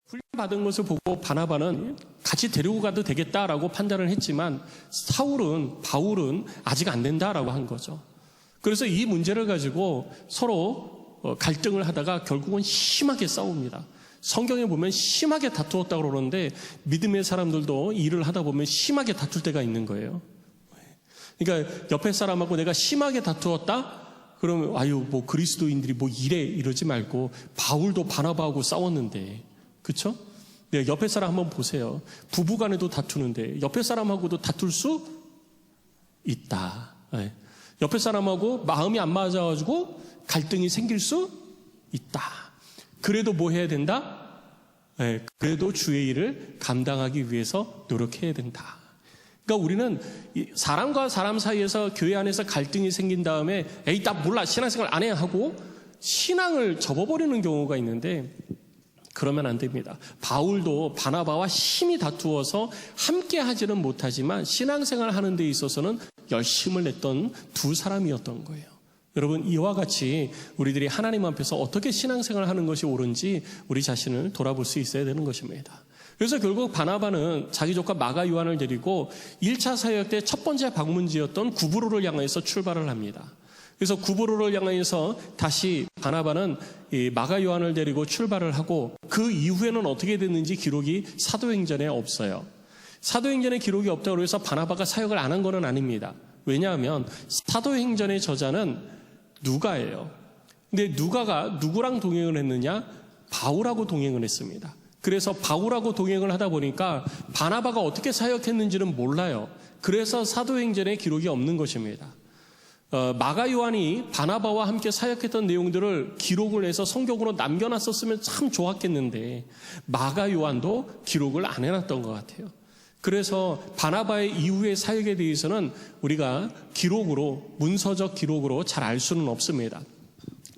훈련받은 것을 보고 바나바는 같이 데리고 가도 되겠다라고 판단을 했지만 바울은 아직 안 된다라고 한 거죠. 그래서 이 문제를 가지고 서로 갈등을 하다가 결국은 심하게 싸웁니다. 성경에 보면 심하게 다투었다고 그러는데 믿음의 사람들도 일을 하다 보면 심하게 다툴 때가 있는 거예요. 그러니까 옆에 사람하고 내가 심하게 다투었다? 그러면 뭐 그리스도인들이 뭐 이러지 말고 바울도 바나바하고 싸웠는데, 그렇죠? 네, 옆에 사람 한번 보세요. 부부간에도 다투는데 옆에 사람하고도 다툴 수 있다. 네. 옆에 사람하고 마음이 안 맞아가지고 갈등이 생길 수 있다. 그래도 뭐 해야 된다? 네, 그래도 주의 일을 감당하기 위해서 노력해야 된다. 그러니까 우리는 사람과 사람 사이에서 교회 안에서 갈등이 생긴 다음에 에이 나 몰라 신앙생활 안 해 하고 신앙을 접어버리는 경우가 있는데 그러면 안 됩니다. 바울도 바나바와 심히 다투어서 함께 하지는 못하지만 신앙생활 하는 데 있어서는 열심을 냈던 두 사람이었던 거예요. 여러분 이와 같이 우리들이 하나님 앞에서 어떻게 신앙생활을 하는 것이 옳은지 우리 자신을 돌아볼 수 있어야 되는 것입니다. 그래서 결국 바나바는 자기 조카 마가 요한을 데리고 1차 사역 때 첫 번째 방문지였던 구브로를 향해서 출발을 합니다. 그래서 구브로를 향해서 다시 바나바는 이 마가 요한을 데리고 출발을 하고 그 이후에는 어떻게 됐는지 기록이 사도행전에 없어요. 사도행전에 기록이 없다고 해서 바나바가 사역을 안 한 건 아닙니다. 왜냐하면 사도행전의 저자는 누가예요. 근데 누가가 누구랑 동행을 했느냐? 바울하고 동행을 했습니다. 그래서 바울하고 동행을 하다 보니까 바나바가 어떻게 사역했는지는 몰라요. 그래서 사도행전에 기록이 없는 것입니다. 마가 요한이 바나바와 함께 사역했던 내용들을 기록을 해서 성경으로 남겨놨었으면 참 좋았겠는데 마가 요한도 기록을 안 해놨던 것 같아요. 그래서 바나바의 이후의 사역에 대해서는 우리가 문서적 기록으로 잘 알 수는 없습니다.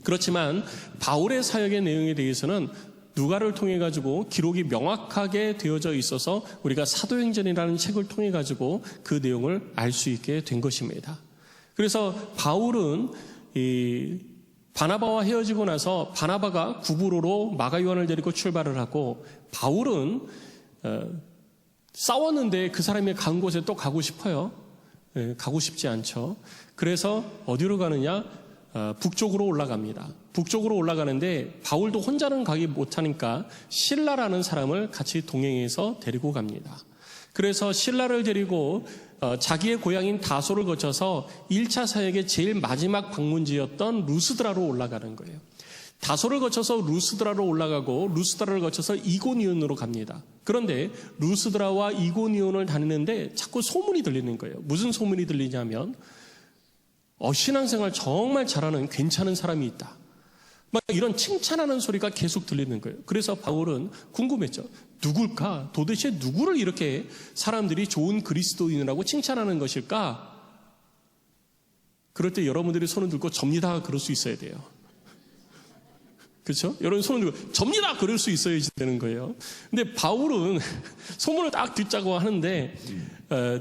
그렇지만 바울의 사역의 내용에 대해서는 누가를 통해 가지고 기록이 명확하게 되어져 있어서 우리가 사도행전이라는 책을 통해 가지고 그 내용을 알 수 있게 된 것입니다. 그래서 바울은 바나바와 헤어지고 나서 바나바가 구브로로 마가 요한을 데리고 출발을 하고 바울은 싸웠는데 그 사람이 간 곳에 또 가고 싶어요. 가고 싶지 않죠. 그래서 어디로 가느냐? 북쪽으로 올라갑니다. 북쪽으로 올라가는데 바울도 혼자는 가기 못하니까 실라라는 사람을 같이 동행해서 데리고 갑니다. 그래서 실라를 데리고 자기의 고향인 다소를 거쳐서 1차 사역의 제일 마지막 방문지였던 루스드라로 올라가는 거예요. 다소를 거쳐서 루스드라로 올라가고 루스드라를 거쳐서 이고니온으로 갑니다. 그런데 루스드라와 이고니온을 다니는데 자꾸 소문이 들리는 거예요. 무슨 소문이 들리냐면 신앙생활 정말 잘하는 괜찮은 사람이 있다. 막 이런 칭찬하는 소리가 계속 들리는 거예요. 그래서 바울은 궁금했죠. 누굴까? 도대체 누구를 이렇게 사람들이 좋은 그리스도인이라고 칭찬하는 것일까? 그럴 때 여러분들이 손을 들고 접니다. 그럴 수 있어야 돼요. 그렇죠? 여러분 손을 들고 접니다. 그럴 수 있어야지 되는 거예요. 근데 바울은 소문을 딱 듣자고 하는데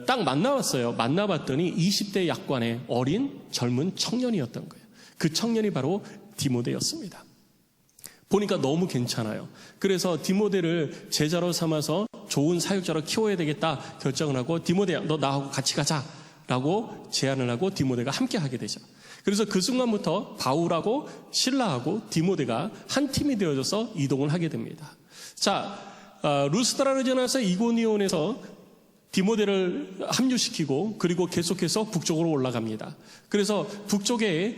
딱 만나봤어요. 만나봤더니 20대 약관의 어린 젊은 청년이었던 거예요. 그 청년이 바로 디모데였습니다. 보니까 너무 괜찮아요. 그래서 디모데를 제자로 삼아서 좋은 사역자로 키워야 되겠다 결정을 하고 디모데야 너 나하고 같이 가자라고 제안을 하고 디모데가 함께 하게 되죠. 그래서 그 순간부터 바울하고 실라하고 디모데가 한 팀이 되어져서 이동을 하게 됩니다. 자, 루스드라를 지나서 이고니온에서 디모데를 합류시키고 그리고 계속해서 북쪽으로 올라갑니다. 그래서 북쪽에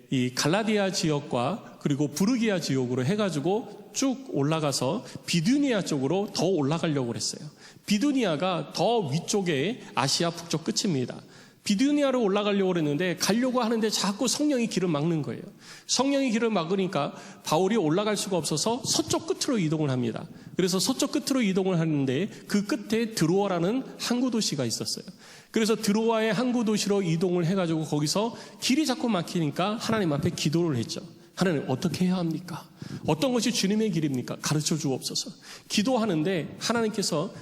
이 갈라디아 지역과 그리고 부르기아 지역으로 해가지고 쭉 올라가서 비두니아 쪽으로 더 올라가려고 했어요. 비두니아가 더 위쪽에 아시아 북쪽 끝입니다. 비두니아로 올라가려고 했는데 가려고 하는데 자꾸 성령이 길을 막는 거예요. 성령이 길을 막으니까 바울이 올라갈 수가 없어서 서쪽 끝으로 이동을 합니다. 그래서 서쪽 끝으로 이동을 하는데 그 끝에 드로아라는 항구 도시가 있었어요. 그래서 드로아의 항구 도시로 이동을 해가지고 거기서 길이 자꾸 막히니까 하나님 앞에 기도를 했죠. 하나님 어떻게 해야 합니까? 어떤 것이 주님의 길입니까? 가르쳐 주옵소서. 기도하는데 하나님께서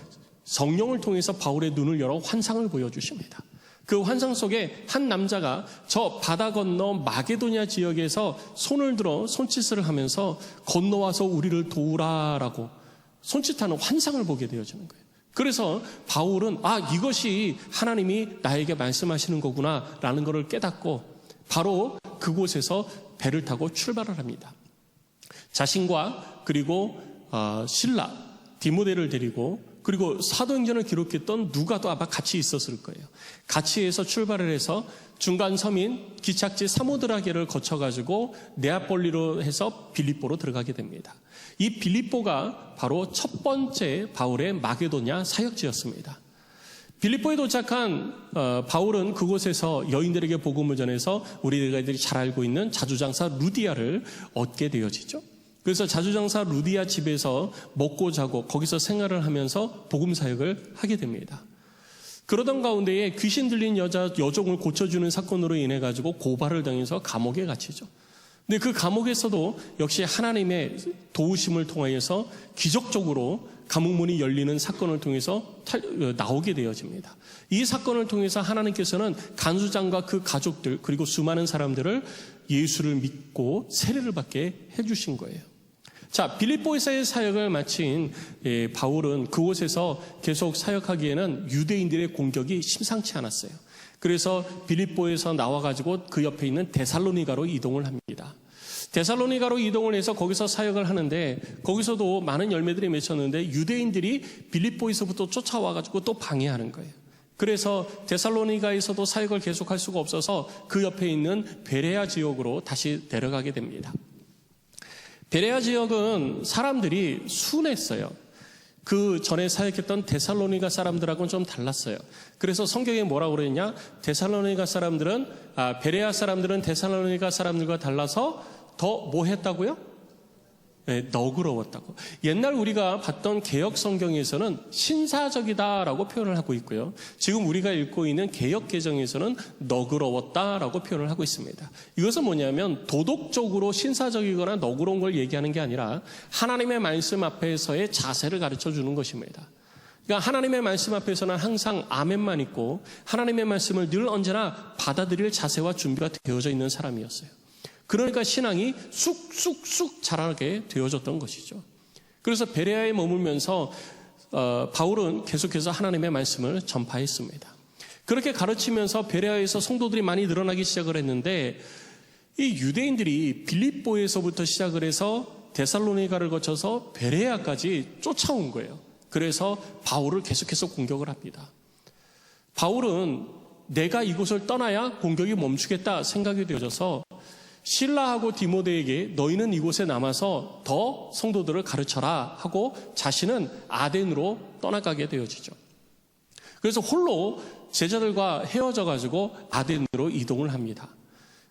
성령을 통해서 바울의 눈을 열어 환상을 보여주십니다. 그 환상 속에 한 남자가 저 바다 건너 마게도냐 지역에서 손을 들어 손짓을 하면서 건너와서 우리를 도우라라고 손짓하는 환상을 보게 되어지는 거예요. 그래서 바울은 이것이 하나님이 나에게 말씀하시는 거구나 라는 것을 깨닫고 바로 그곳에서 배를 타고 출발을 합니다. 자신과 그리고 실라, 디모데를 데리고 그리고 사도행전을 기록했던 누가도 아마 같이 있었을 거예요. 같이 해서 출발을 해서 중간 섬인 기착지 사모드라게를 거쳐가지고 네아폴리로 해서 빌립보로 들어가게 됩니다. 이 빌립보가 바로 첫 번째 바울의 마게도냐 사역지였습니다. 빌립보에 도착한 바울은 그곳에서 여인들에게 복음을 전해서 우리들이 잘 알고 있는 자주장사 루디아를 얻게 되어지죠. 그래서 자주장사 루디아 집에서 먹고 자고 거기서 생활을 하면서 복음 사역을 하게 됩니다. 그러던 가운데에 귀신 들린 여종을 고쳐주는 사건으로 인해 가지고 고발을 당해서 감옥에 갇히죠. 근데 그 감옥에서도 역시 하나님의 도우심을 통하여서 기적적으로 감옥문이 열리는 사건을 통해서 나오게 되어집니다. 이 사건을 통해서 하나님께서는 간수장과 그 가족들 그리고 수많은 사람들을 예수를 믿고 세례를 받게 해주신 거예요. 자, 빌립보에서의 사역을 마친 바울은 그곳에서 계속 사역하기에는 유대인들의 공격이 심상치 않았어요. 그래서 빌립보에서 나와가지고 그 옆에 있는 데살로니가로 이동을 합니다. 데살로니가로 이동을 해서 거기서 사역을 하는데 거기서도 많은 열매들이 맺혔는데 유대인들이 빌립보에서부터 쫓아와가지고 또 방해하는 거예요. 그래서 데살로니가에서도 사역을 계속할 수가 없어서 그 옆에 있는 베레아 지역으로 다시 내려가게 됩니다. 베레아 지역은 사람들이 순했어요. 그 전에 사역했던 데살로니가 사람들하고는 좀 달랐어요. 그래서 성경에 뭐라고 그랬냐? 데살로니가 사람들은 베레아 사람들은 데살로니가 사람들과 달라서 더 뭐 했다고요? 네, 너그러웠다고. 옛날 우리가 봤던 개역 성경에서는 신사적이다라고 표현을 하고 있고요. 지금 우리가 읽고 있는 개역 개정에서는 너그러웠다라고 표현을 하고 있습니다. 이것은 뭐냐면 도덕적으로 신사적이거나 너그러운 걸 얘기하는 게 아니라 하나님의 말씀 앞에서의 자세를 가르쳐 주는 것입니다. 그러니까 하나님의 말씀 앞에서는 항상 아멘만 있고 하나님의 말씀을 늘 언제나 받아들일 자세와 준비가 되어져 있는 사람이었어요. 그러니까 신앙이 쑥쑥쑥 자라게 되어졌던 것이죠. 그래서 베레아에 머물면서 바울은 계속해서 하나님의 말씀을 전파했습니다. 그렇게 가르치면서 베레아에서 성도들이 많이 늘어나기 시작을 했는데 이 유대인들이 빌립보에서부터 시작을 해서 데살로니가를 거쳐서 베레아까지 쫓아온 거예요. 그래서 바울을 계속해서 공격을 합니다. 바울은 내가 이곳을 떠나야 공격이 멈추겠다 생각이 되어져서 실라하고 디모데에게 너희는 이곳에 남아서 더 성도들을 가르쳐라 하고 자신은 아덴으로 떠나가게 되어지죠. 그래서 홀로 제자들과 헤어져 가지고 아덴으로 이동을 합니다.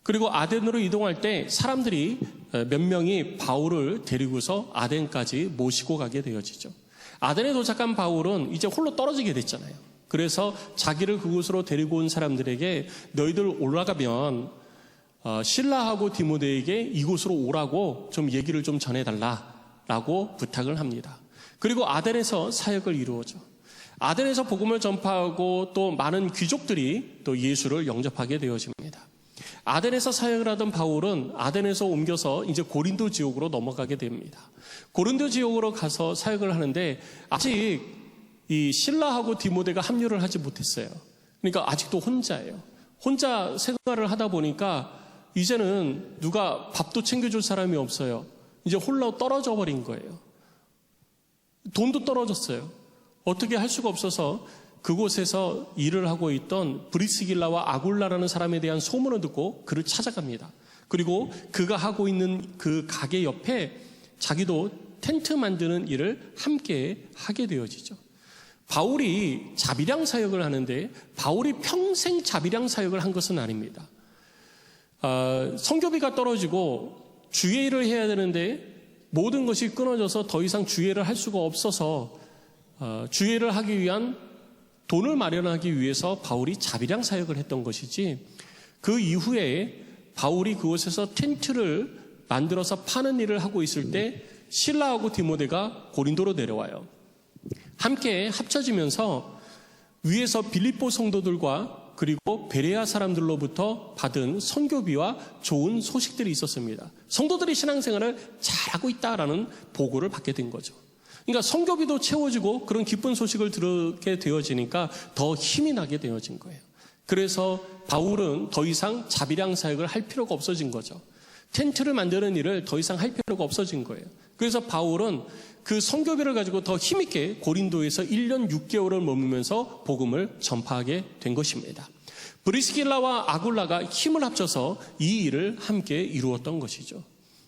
그리고 아덴으로 이동할 때 사람들이 몇 명이 바울을 데리고서 아덴까지 모시고 가게 되어지죠. 아덴에 도착한 바울은 이제 홀로 떨어지게 됐잖아요. 그래서 자기를 그곳으로 데리고 온 사람들에게 너희들 올라가면 실라하고 디모데에게 이곳으로 오라고 좀 얘기를 좀 전해달라라고 부탁을 합니다. 그리고 아덴에서 사역을 이루어져. 아덴에서 복음을 전파하고 또 많은 귀족들이 또 예수를 영접하게 되어집니다. 아덴에서 사역을 하던 바울은 아덴에서 옮겨서 이제 고린도 지역으로 넘어가게 됩니다. 고린도 지역으로 가서 사역을 하는데 아직 이 실라하고 디모데가 합류를 하지 못했어요. 그러니까 아직도 혼자예요. 혼자 생활을 하다 보니까 이제는 누가 밥도 챙겨줄 사람이 없어요. 이제 홀로 떨어져 버린 거예요. 돈도 떨어졌어요. 어떻게 할 수가 없어서 그곳에서 일을 하고 있던 브리스길라와 아굴라라는 사람에 대한 소문을 듣고 그를 찾아갑니다. 그리고 그가 하고 있는 그 가게 옆에 자기도 텐트 만드는 일을 함께 하게 되어지죠. 바울이 자비량 사역을 하는데 바울이 평생 자비량 사역을 한 것은 아닙니다. 성교비가 떨어지고 주예를 해야 되는데 모든 것이 끊어져서 더 이상 주예를 할 수가 없어서 주예를 하기 위한 돈을 마련하기 위해서 바울이 자비량 사역을 했던 것이지 그 이후에 바울이 그곳에서 텐트를 만들어서 파는 일을 하고 있을 때 실라하고 디모데가 고린도로 내려와요. 함께 합쳐지면서 위에서 빌립보 성도들과 그리고 베레아 사람들로부터 받은 선교비와 좋은 소식들이 있었습니다. 성도들이 신앙생활을 잘하고 있다라는 보고를 받게 된 거죠. 그러니까 성교비도 채워지고 그런 기쁜 소식을 들게 되어지니까 더 힘이 나게 되어진 거예요. 그래서 바울은 더 이상 자비량 사역을 할 필요가 없어진 거죠. 텐트를 만드는 일을 더 이상 할 필요가 없어진 거예요. 그래서 바울은 그 성교비를 가지고 더 힘있게 고린도에서 1년 6개월을 머물면서 복음을 전파하게 된 것입니다. 브리스길라와 아굴라가 힘을 합쳐서 이 일을 함께 이루었던 것이죠.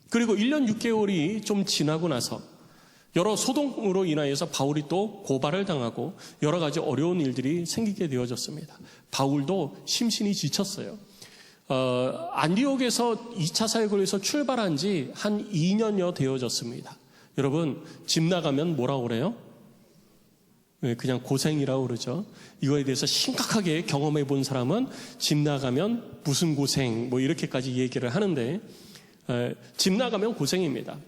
그리고 1년 6개월이 좀 지나고 나서 여러 소동으로 인하여서 바울이 또 고발을 당하고 여러 가지 어려운 일들이 생기게 되어졌습니다. 바울도 심신이 지쳤어요. 안디옥에서 2차 사역을 위해서 출발한 지 한 2년여 되어졌습니다. 여러분, 집 나가면 뭐라고 그래요? 그냥 고생이라고 그러죠. 이거에 대해서 심각하게 경험해 본 사람은 집 나가면 무슨 고생 뭐 이렇게까지 얘기를 하는데, 집 나가면 고생입니다.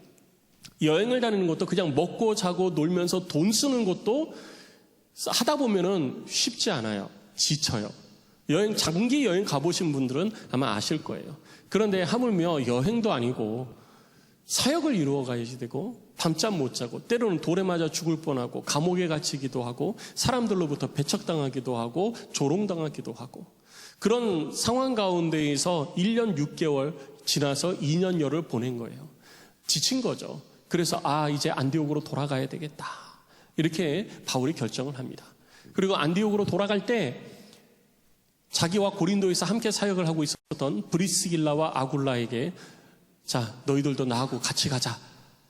여행을 다니는 것도 그냥 먹고 자고 놀면서 돈 쓰는 것도 하다 보면은 쉽지 않아요. 지쳐요. 장기 여행 가보신 분들은 아마 아실 거예요. 그런데 하물며 여행도 아니고 사역을 이루어 가야지 되고 밤잠 못 자고 때로는 돌에 맞아 죽을 뻔하고 감옥에 갇히기도 하고 사람들로부터 배척당하기도 하고 조롱당하기도 하고 그런 상황 가운데에서 1년 6개월 지나서 2년여를 보낸 거예요. 지친 거죠. 그래서 이제 안디옥으로 돌아가야 되겠다. 이렇게 바울이 결정을 합니다. 그리고 안디옥으로 돌아갈 때 자기와 고린도에서 함께 사역을 하고 있었던 브리스길라와 아굴라에게 자, 너희들도 나하고 같이 가자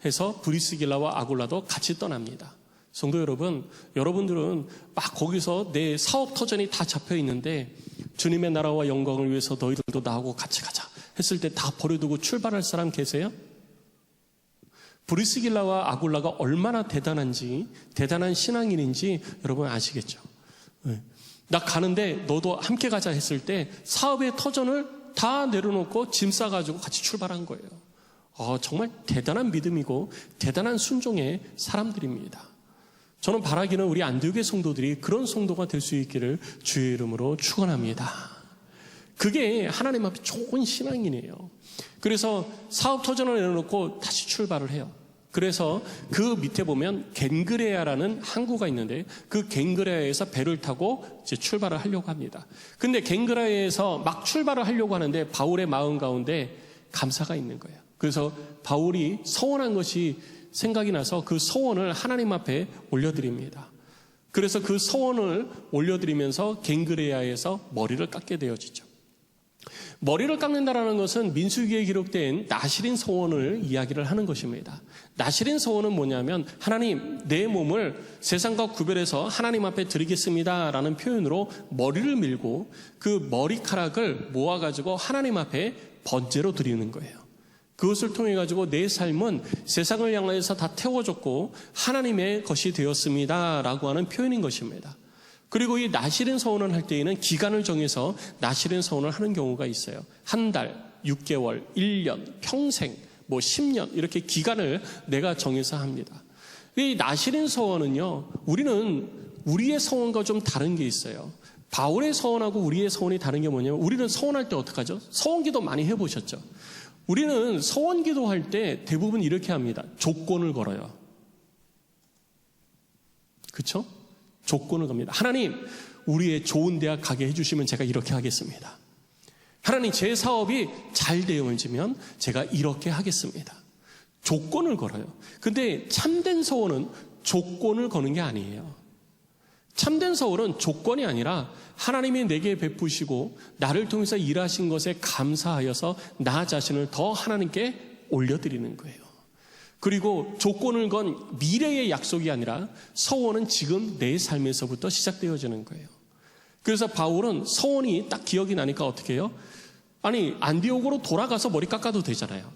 해서 브리스길라와 아굴라도 같이 떠납니다. 성도 여러분, 여러분들은 막 거기서 내 사업 터전이 다 잡혀 있는데 주님의 나라와 영광을 위해서 너희들도 나하고 같이 가자 했을 때 다 버려두고 출발할 사람 계세요? 브리스길라와 아굴라가 얼마나 대단한 신앙인인지 여러분 아시겠죠? 나 가는데 너도 함께 가자 했을 때 사업의 터전을 다 내려놓고 짐 싸가지고 같이 출발한 거예요. 정말 대단한 믿음이고 대단한 순종의 사람들입니다. 저는 바라기는 우리 안디옥의 성도들이 그런 성도가 될 수 있기를 주의 이름으로 축원합니다. 그게 하나님 앞에 좋은 신앙이네요. 그래서 사업 터전을 내려놓고 다시 출발을 해요. 그래서 그 밑에 보면 겐그레아라는 항구가 있는데 그 겐그레아에서 배를 타고 이제 출발을 하려고 합니다. 근데 겐그레아에서 막 출발을 하려고 하는데 바울의 마음 가운데 감사가 있는 거예요. 그래서 바울이 서원한 것이 생각이 나서 그 서원을 하나님 앞에 올려드립니다. 그래서 그 서원을 올려드리면서 겐그레아에서 머리를 깎게 되어지죠. 머리를 깎는다라는 것은 민수기에 기록된 나실인 서원을 이야기를 하는 것입니다. 나실인 서원은 뭐냐면 하나님 내 몸을 세상과 구별해서 하나님 앞에 드리겠습니다라는 표현으로 머리를 밀고 그 머리카락을 모아가지고 하나님 앞에 번제로 드리는 거예요. 그것을 통해 가지고 내 삶은 세상을 향해서 다 태워졌고 하나님의 것이 되었습니다라고 하는 표현인 것입니다. 그리고 이 나실인 서원을 할 때에는 기간을 정해서 나실인 서원을 하는 경우가 있어요. 한 달, 6개월, 1년, 평생, 10년 이렇게 기간을 내가 정해서 합니다. 이 나실인 서원은요, 우리는 우리의 서원과 좀 다른 게 있어요. 바울의 서원하고 우리의 서원이 다른 게 뭐냐면 우리는 서원할 때 어떡하죠? 서원기도 많이 해보셨죠? 우리는 서원기도 할 때 대부분 이렇게 합니다. 조건을 걸어요. 그렇죠? 조건을 겁니다. 하나님, 우리의 좋은 대학 가게 해주시면 제가 이렇게 하겠습니다. 하나님, 제 사업이 잘 되어지면 제가 이렇게 하겠습니다. 조건을 걸어요. 근데 참된 서원은 조건을 거는 게 아니에요. 참된 서원은 조건이 아니라 하나님이 내게 베푸시고 나를 통해서 일하신 것에 감사하여서 나 자신을 더 하나님께 올려드리는 거예요. 그리고 조건을 건 미래의 약속이 아니라 서원은 지금 내 삶에서부터 시작되어지는 거예요. 그래서 바울은 서원이 딱 기억이 나니까 어떻게 해요? 안디옥으로 돌아가서 머리 깎아도 되잖아요.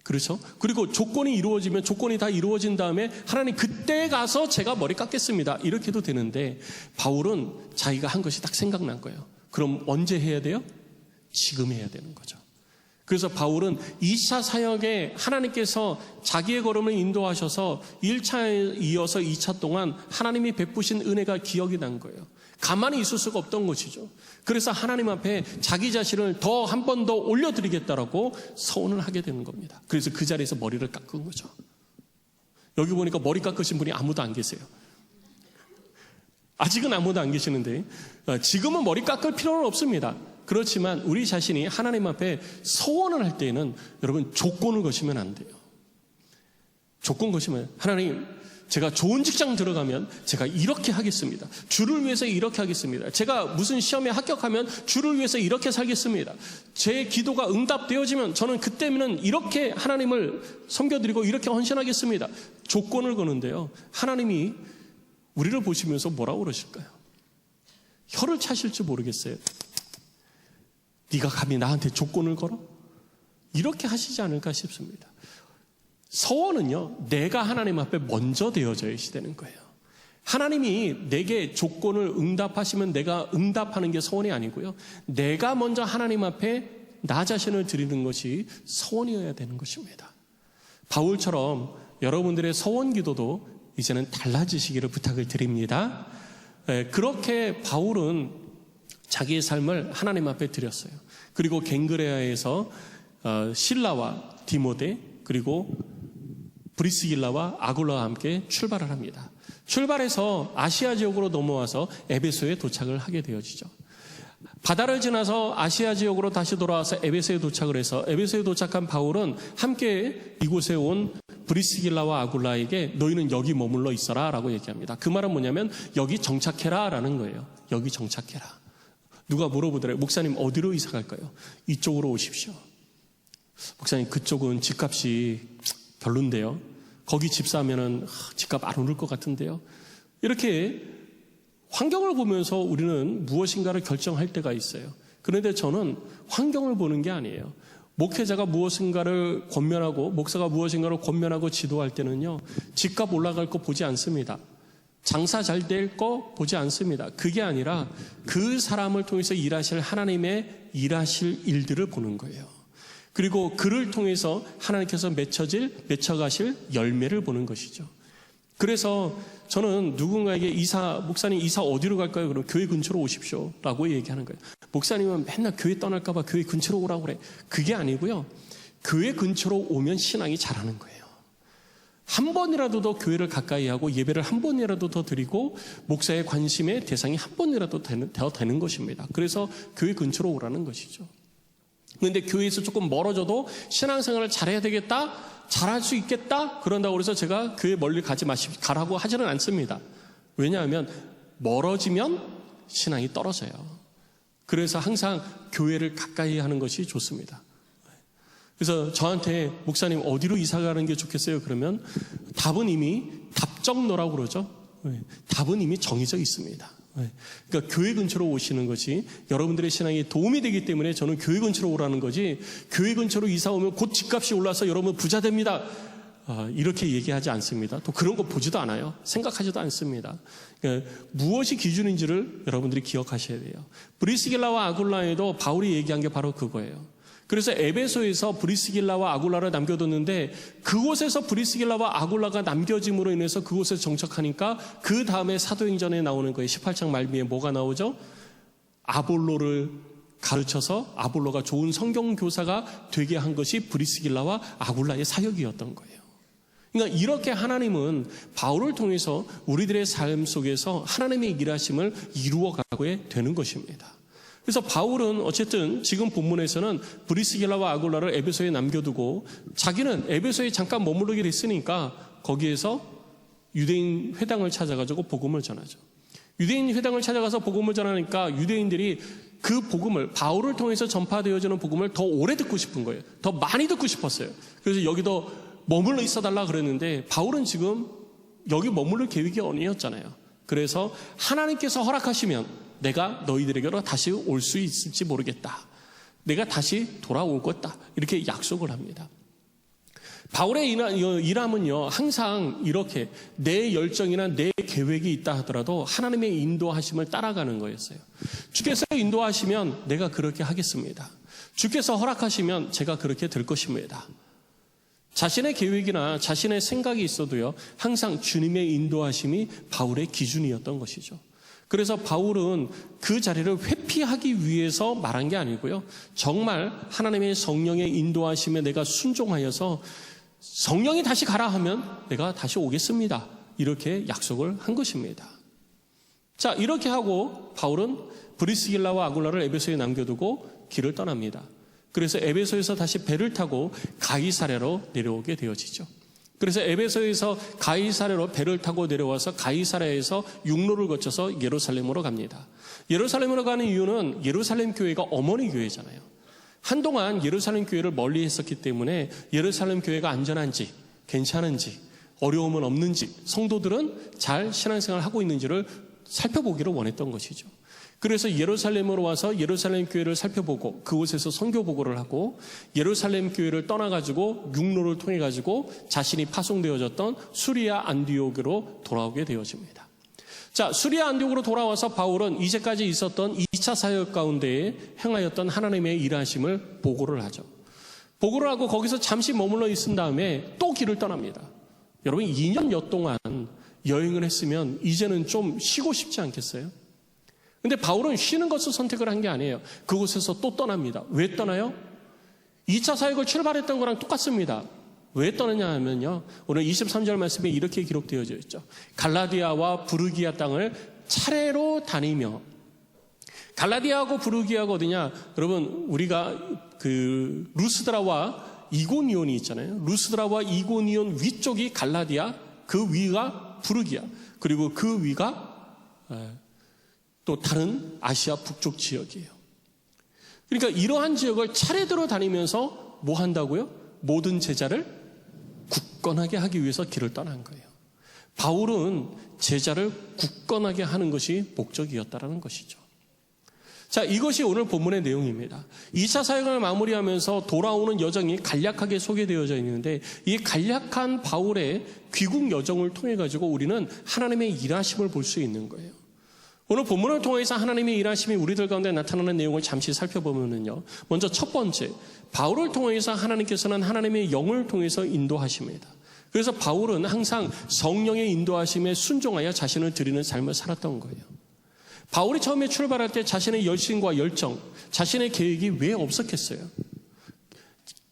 그렇죠? 그리고 조건이 이루어지면 조건이 다 이루어진 다음에 하나님 그때 가서 제가 머리 깎겠습니다. 이렇게 해도 되는데 바울은 자기가 한 것이 딱 생각난 거예요. 그럼 언제 해야 돼요? 지금 해야 되는 거죠. 그래서 바울은 2차 사역에 하나님께서 자기의 걸음을 인도하셔서 1차에 이어서 2차 동안 하나님이 베푸신 은혜가 기억이 난 거예요. 가만히 있을 수가 없던 것이죠. 그래서 하나님 앞에 자기 자신을 더 한 번 더 올려드리겠다라고 서원을 하게 되는 겁니다. 그래서 그 자리에서 머리를 깎은 거죠. 여기 보니까 머리 깎으신 분이 아무도 안 계세요. 아직은 아무도 안 계시는데 지금은 머리 깎을 필요는 없습니다. 그렇지만 우리 자신이 하나님 앞에 서원을 할 때에는 여러분 조건을 거시면 안 돼요. 조건 거시면 하나님 제가 좋은 직장 들어가면 제가 이렇게 하겠습니다. 주를 위해서 이렇게 하겠습니다. 제가 무슨 시험에 합격하면 주를 위해서 이렇게 살겠습니다. 제 기도가 응답되어지면 저는 그때는 이렇게 하나님을 섬겨드리고 이렇게 헌신하겠습니다. 조건을 거는데요. 하나님이 우리를 보시면서 뭐라고 그러실까요? 혀를 차실지 모르겠어요. 네가 감히 나한테 조건을 걸어? 이렇게 하시지 않을까 싶습니다. 서원은요, 내가 하나님 앞에 먼저 되어져야 되는 거예요. 하나님이 내게 조건을 응답하시면 내가 응답하는 게 서원이 아니고요. 내가 먼저 하나님 앞에 나 자신을 드리는 것이 서원이어야 되는 것입니다. 바울처럼 여러분들의 서원 기도도 이제는 달라지시기를 부탁을 드립니다. 그렇게 바울은 자기의 삶을 하나님 앞에 드렸어요. 그리고 갱그레아에서 실라와 디모데 그리고 브리스길라와 아굴라와 함께 출발을 합니다. 출발해서 아시아 지역으로 넘어와서 에베소에 도착을 하게 되어지죠. 바다를 지나서 아시아 지역으로 다시 돌아와서 에베소에 도착을 해서 에베소에 도착한 바울은 함께 이곳에 온 브리스길라와 아굴라에게 너희는 여기 머물러 있어라 라고 얘기합니다. 그 말은 뭐냐면 여기 정착해라 라는 거예요. 여기 정착해라. 누가 물어보더래요. 목사님 어디로 이사 갈까요? 이쪽으로 오십시오. 목사님 그쪽은 집값이 별론데요. 거기 집 사면은 집값 안 오를 것 같은데요. 이렇게 환경을 보면서 우리는 무엇인가를 결정할 때가 있어요. 그런데 저는 환경을 보는 게 아니에요. 목회자가 무엇인가를 권면하고 목사가 무엇인가를 권면하고 지도할 때는요. 집값 올라갈 거 보지 않습니다. 장사 잘 될 거 보지 않습니다. 그게 아니라 그 사람을 통해서 일하실 하나님의 일하실 일들을 보는 거예요. 그리고 그를 통해서 하나님께서 맺혀가실 열매를 보는 것이죠. 그래서 저는 누군가에게 목사님 이사 어디로 갈까요? 그럼 교회 근처로 오십시오 라고 얘기하는 거예요. 목사님은 맨날 교회 떠날까 봐 교회 근처로 오라고 그래. 그게 아니고요. 교회 근처로 오면 신앙이 자라는 거예요. 한 번이라도 더 교회를 가까이 하고 예배를 한 번이라도 더 드리고 목사의 관심의 대상이 한 번이라도 더 되는 것입니다. 그래서 교회 근처로 오라는 것이죠. 그런데 교회에서 조금 멀어져도 신앙생활을 잘해야 되겠다, 잘할 수 있겠다 그런다고 해서 제가 교회 멀리 가라고 하지는 않습니다. 왜냐하면 멀어지면 신앙이 떨어져요. 그래서 항상 교회를 가까이 하는 것이 좋습니다. 그래서 저한테 목사님 어디로 이사 가는 게 좋겠어요? 그러면 답은 이미 답정너라고 그러죠. 답은 이미 정해져 있습니다. 그러니까 교회 근처로 오시는 것이 여러분들의 신앙에 도움이 되기 때문에 저는 교회 근처로 오라는 거지, 교회 근처로 이사 오면 곧 집값이 올라서 여러분 부자 됩니다 이렇게 얘기하지 않습니다. 또 그런 거 보지도 않아요. 생각하지도 않습니다. 그러니까 무엇이 기준인지를 여러분들이 기억하셔야 돼요. 브리스길라와 아굴라에도 바울이 얘기한 게 바로 그거예요. 그래서 에베소에서 브리스길라와 아굴라를 남겨뒀는데 그곳에서 브리스길라와 아굴라가 남겨짐으로 인해서 그곳에서 정착하니까 그 다음에 사도행전에 나오는 거예요. 18장 말미에 뭐가 나오죠? 아볼로를 가르쳐서 아볼로가 좋은 성경교사가 되게 한 것이 브리스길라와 아굴라의 사역이었던 거예요. 그러니까 이렇게 하나님은 바울을 통해서 우리들의 삶 속에서 하나님의 일하심을 이루어가게 되는 것입니다. 그래서 바울은 어쨌든 지금 본문에서는 브리스길라와 아굴라를 에베소에 남겨두고 자기는 에베소에 잠깐 머무르게 됐으니까 거기에서 유대인 회당을 찾아가지고 복음을 전하죠. 유대인 회당을 찾아가서 복음을 전하니까 유대인들이 그 복음을 바울을 통해서 전파되어지는 복음을 더 오래 듣고 싶은 거예요. 더 많이 듣고 싶었어요. 그래서 여기도 머물러 있어달라 그랬는데 바울은 지금 여기 머무를 계획이 아니었잖아요. 그래서 하나님께서 허락하시면 내가 너희들에게로 다시 올 수 있을지 모르겠다. 내가 다시 돌아올 거다. 이렇게 약속을 합니다. 바울의 일함은요, 항상 이렇게 내 열정이나 내 계획이 있다 하더라도 하나님의 인도하심을 따라가는 거였어요. 주께서 인도하시면 내가 그렇게 하겠습니다. 주께서 허락하시면 제가 그렇게 될 것입니다. 자신의 계획이나 자신의 생각이 있어도요, 항상 주님의 인도하심이 바울의 기준이었던 것이죠. 그래서 바울은 그 자리를 회피하기 위해서 말한 게 아니고요. 정말 하나님의 성령의 인도하심에 내가 순종하여서 성령이 다시 가라 하면 내가 다시 오겠습니다. 이렇게 약속을 한 것입니다. 자, 이렇게 하고 바울은 브리스길라와 아굴라를 에베소에 남겨두고 길을 떠납니다. 그래서 에베소에서 다시 배를 타고 가이사랴로 내려오게 되어지죠. 그래서 에베소에서 가이사랴로 배를 타고 내려와서 가이사랴에서 육로를 거쳐서 예루살렘으로 갑니다. 예루살렘으로 가는 이유는 예루살렘 교회가 어머니 교회잖아요. 한동안 예루살렘 교회를 멀리 했었기 때문에 예루살렘 교회가 안전한지, 괜찮은지, 어려움은 없는지, 성도들은 잘 신앙생활을 하고 있는지를 살펴보기를 원했던 것이죠. 그래서 예루살렘으로 와서 예루살렘 교회를 살펴보고 그곳에서 선교 보고를 하고 예루살렘 교회를 떠나가지고 육로를 통해가지고 자신이 파송되어졌던 수리아 안디옥으로 돌아오게 되어집니다. 자, 수리아 안디옥으로 돌아와서 바울은 이제까지 있었던 2차 사역 가운데에 행하였던 하나님의 일하심을 보고를 하죠. 보고를 하고 거기서 잠시 머물러 있은 다음에 또 길을 떠납니다. 여러분 2년여 동안 여행을 했으면 이제는 좀 쉬고 싶지 않겠어요? 근데 바울은 쉬는 것을 선택을 한 게 아니에요. 그곳에서 또 떠납니다. 왜 떠나요? 2차 사역을 출발했던 거랑 똑같습니다. 왜 떠나냐 하면요. 오늘 23절 말씀에 이렇게 기록되어져 있죠. 갈라디아와 부르기아 땅을 차례로 다니며. 갈라디아하고 부르기아가 어디냐? 여러분 우리가 그 루스드라와 이고니온이 있잖아요. 루스드라와 이고니온 위쪽이 갈라디아, 그 위가 부르기아, 그리고 그 위가 또 다른 아시아 북쪽 지역이에요. 그러니까 이러한 지역을 차례대로 다니면서 뭐 한다고요? 모든 제자를 굳건하게 하기 위해서 길을 떠난 거예요. 바울은 제자를 굳건하게 하는 것이 목적이었다라는 것이죠. 자, 이것이 오늘 본문의 내용입니다. 2차 사역을 마무리하면서 돌아오는 여정이 간략하게 소개되어져 있는데 이 간략한 바울의 귀국 여정을 통해 가지고 우리는 하나님의 일하심을 볼 수 있는 거예요. 오늘 본문을 통해서 하나님의 일하심이 우리들 가운데 나타나는 내용을 잠시 살펴보면요. 먼저 첫 번째, 바울을 통해서 하나님께서는 하나님의 영을 통해서 인도하십니다. 그래서 바울은 항상 성령의 인도하심에 순종하여 자신을 드리는 삶을 살았던 거예요. 바울이 처음에 출발할 때 자신의 열심과 열정, 자신의 계획이 왜 없었겠어요?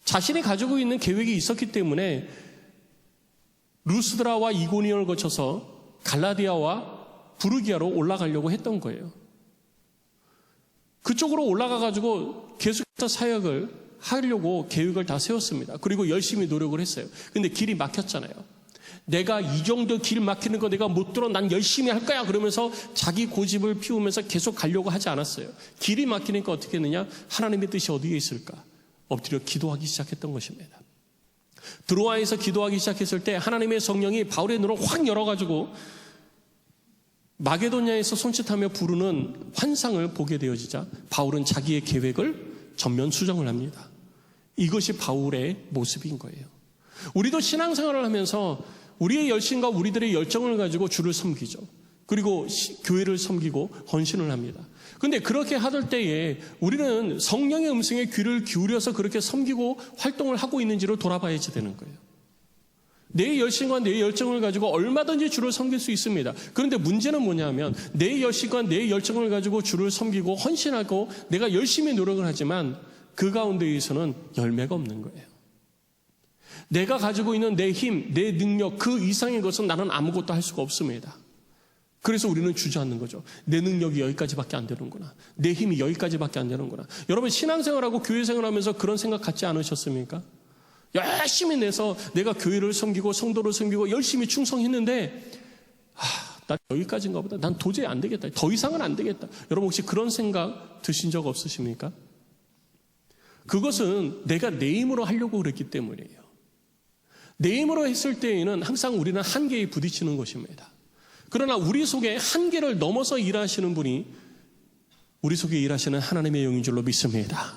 자신이 가지고 있는 계획이 있었기 때문에 루스드라와 이고니온을 거쳐서 갈라디아와 부르기아로 올라가려고 했던 거예요. 그쪽으로 올라가가지고 계속해서 사역을 하려고 계획을 다 세웠습니다. 그리고 열심히 노력을 했어요. 근데 길이 막혔잖아요. 내가 이 정도 길 막히는 거 내가 못 들어, 난 열심히 할 거야 그러면서 자기 고집을 피우면서 계속 가려고 하지 않았어요. 길이 막히니까 어떻게 했느냐? 하나님의 뜻이 어디에 있을까? 엎드려 기도하기 시작했던 것입니다. 드로아에서 기도하기 시작했을 때 하나님의 성령이 바울의 눈을 확 열어가지고 마게도냐에서 손짓하며 부르는 환상을 보게 되어지자 바울은 자기의 계획을 전면 수정을 합니다. 이것이 바울의 모습인 거예요. 우리도 신앙생활을 하면서 우리의 열심과 우리들의 열정을 가지고 주를 섬기죠. 그리고 교회를 섬기고 헌신을 합니다. 그런데 그렇게 하던 때에 우리는 성령의 음성에 귀를 기울여서 그렇게 섬기고 활동을 하고 있는지를 돌아봐야지 되는 거예요. 내 열심과 내 열정을 가지고 얼마든지 주를 섬길 수 있습니다. 그런데 문제는 뭐냐면 내 열심과 내 열정을 가지고 주를 섬기고 헌신하고 내가 열심히 노력을 하지만 그 가운데에서는 열매가 없는 거예요. 내가 가지고 있는 내 힘, 내 능력 그 이상의 것은 나는 아무것도 할 수가 없습니다. 그래서 우리는 주저앉는 거죠. 내 능력이 여기까지밖에 안 되는구나. 내 힘이 여기까지밖에 안 되는구나. 여러분 신앙생활하고 교회생활하면서 그런 생각 갖지 않으셨습니까? 열심히 내서 내가 교회를 섬기고 성도를 섬기고 열심히 충성했는데 난 여기까지인가 보다. 난 도저히 안 되겠다. 더 이상은 안 되겠다. 여러분 혹시 그런 생각 드신 적 없으십니까? 그것은 내가 내 힘으로 하려고 그랬기 때문이에요. 내 힘으로 했을 때에는 항상 우리는 한계에 부딪히는 것입니다. 그러나 우리 속에 한계를 넘어서 일하시는 분이 우리 속에 일하시는 하나님의 영인 줄로 믿습니다.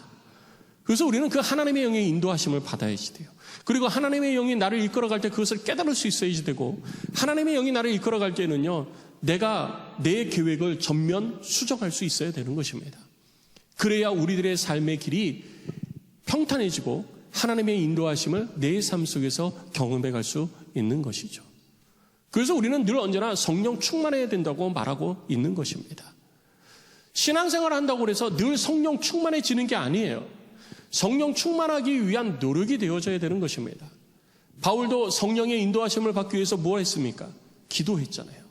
그래서 우리는 그 하나님의 영의 인도하심을 받아야지 돼요. 그리고 하나님의 영이 나를 이끌어갈 때 그것을 깨달을 수 있어야지 되고 하나님의 영이 나를 이끌어갈 때는요. 내가 내 계획을 전면 수정할 수 있어야 되는 것입니다. 그래야 우리들의 삶의 길이 평탄해지고 하나님의 인도하심을 내 삶 속에서 경험해 갈 수 있는 것이죠. 그래서 우리는 늘 언제나 성령 충만해야 된다고 말하고 있는 것입니다. 신앙생활을 한다고 해서 늘 성령 충만해지는 게 아니에요. 성령 충만하기 위한 노력이 되어져야 되는 것입니다. 바울도 성령의 인도하심을 받기 위해서 뭘 했습니까? 기도했잖아요.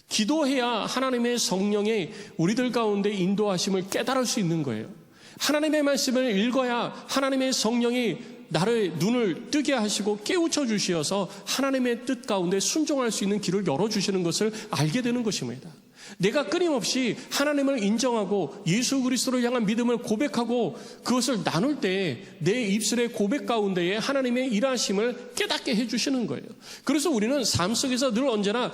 기도해야 하나님의 성령의 우리들 가운데 인도하심을 깨달을 수 있는 거예요. 하나님의 말씀을 읽어야 하나님의 성령이 나를 눈을 뜨게 하시고 깨우쳐 주시어서 하나님의 뜻 가운데 순종할 수 있는 길을 열어주시는 것을 알게 되는 것입니다. 내가 끊임없이 하나님을 인정하고 예수 그리스도를 향한 믿음을 고백하고 그것을 나눌 때 내 입술의 고백 가운데에 하나님의 일하심을 깨닫게 해주시는 거예요. 그래서 우리는 삶 속에서 늘 언제나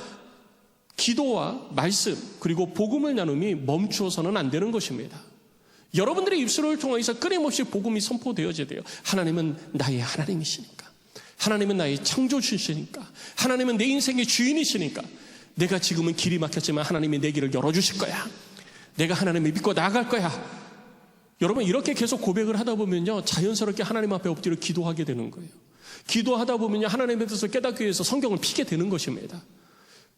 기도와 말씀 그리고 복음을 나눔이 멈추어서는 안 되는 것입니다. 여러분들의 입술을 통해서 끊임없이 복음이 선포되어져야 돼요. 하나님은 나의 하나님이시니까, 하나님은 나의 창조주시니까, 하나님은 내 인생의 주인이시니까, 내가 지금은 길이 막혔지만 하나님이 내 길을 열어주실 거야. 내가 하나님을 믿고 나아갈 거야. 여러분 이렇게 계속 고백을 하다 보면요, 자연스럽게 하나님 앞에 엎드려 기도하게 되는 거예요. 기도하다 보면요, 하나님의 뜻을 깨닫기 위해서 성경을 피게 되는 것입니다.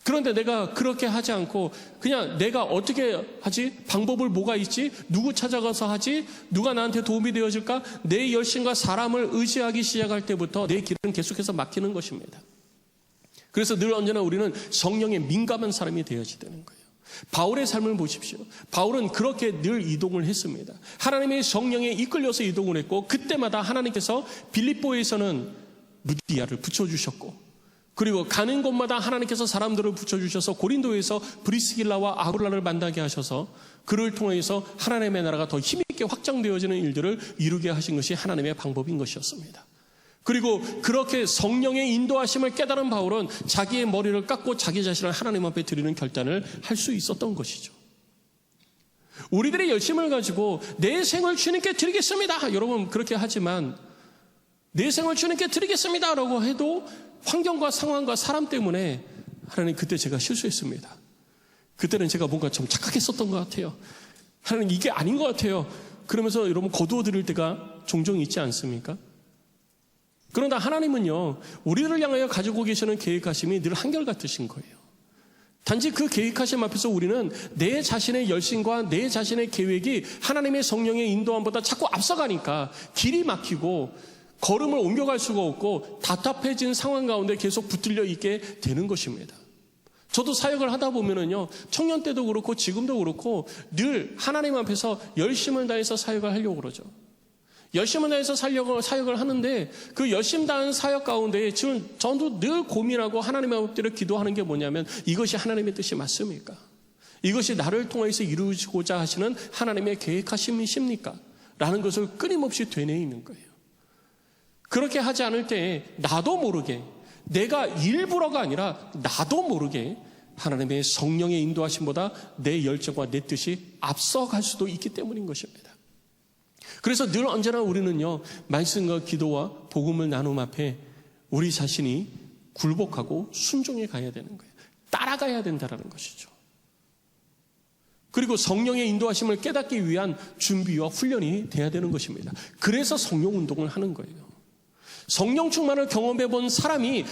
그런데 내가 그렇게 하지 않고 그냥 내가 어떻게 하지? 방법을 뭐가 있지? 누구 찾아가서 하지? 누가 나한테 도움이 되어줄까? 내 열심과 사람을 의지하기 시작할 때부터 내 길은 계속해서 막히는 것입니다. 그래서 늘 언제나 우리는 성령에 민감한 사람이 되어야 되는 거예요. 바울의 삶을 보십시오. 바울은 그렇게 늘 이동을 했습니다. 하나님의 성령에 이끌려서 이동을 했고 그때마다 하나님께서 빌립보에서는 루디아를 붙여주셨고 그리고 가는 곳마다 하나님께서 사람들을 붙여주셔서 고린도에서 브리스길라와 아굴라를 만나게 하셔서 그를 통해서 하나님의 나라가 더 힘있게 확장되어지는 일들을 이루게 하신 것이 하나님의 방법인 것이었습니다. 그리고 그렇게 성령의 인도하심을 깨달은 바울은 자기의 머리를 깎고 자기 자신을 하나님 앞에 드리는 결단을 할 수 있었던 것이죠. 우리들의 열심을 가지고 내 생을 주님께 드리겠습니다. 여러분 그렇게 하지만 내 생을 주님께 드리겠습니다 라고 해도 환경과 상황과 사람 때문에 하나님 그때 제가 실수했습니다. 그때는 제가 뭔가 좀 착각했었던 것 같아요. 하나님 이게 아닌 것 같아요. 그러면서 여러분 거두어 드릴 때가 종종 있지 않습니까? 그러나 하나님은요, 우리를 향하여 가지고 계시는 계획하심이 늘 한결같으신 거예요. 단지 그 계획하심 앞에서 우리는 내 자신의 열심과 내 자신의 계획이 하나님의 성령의 인도함보다 자꾸 앞서가니까 길이 막히고 걸음을 옮겨갈 수가 없고 답답해진 상황 가운데 계속 붙들려 있게 되는 것입니다. 저도 사역을 하다 보면은요, 청년 때도 그렇고 지금도 그렇고 늘 하나님 앞에서 열심을 다해서 사역을 하려고 그러죠. 열심을 다해서 사역을 하는데 그 열심 다한 사역 가운데 지금 저도 늘 고민하고 하나님 앞에 기도하는 게 뭐냐면 이것이 하나님의 뜻이 맞습니까? 이것이 나를 통해서 이루고자 하시는 하나님의 계획하심이십니까? 라는 것을 끊임없이 되뇌이는 거예요. 그렇게 하지 않을 때 나도 모르게 내가 일부러가 아니라 나도 모르게 하나님의 성령의 인도하심보다 내 열정과 내 뜻이 앞서갈 수도 있기 때문인 것입니다. 그래서 늘 언제나 우리는요, 말씀과 기도와 복음을 나눔 앞에 우리 자신이 굴복하고 순종해 가야 되는 거예요. 따라가야 된다는 것이죠. 그리고 성령의 인도하심을 깨닫기 위한 준비와 훈련이 돼야 되는 것입니다. 그래서 성령 운동을 하는 거예요. 성령 충만을 경험해 본 사람이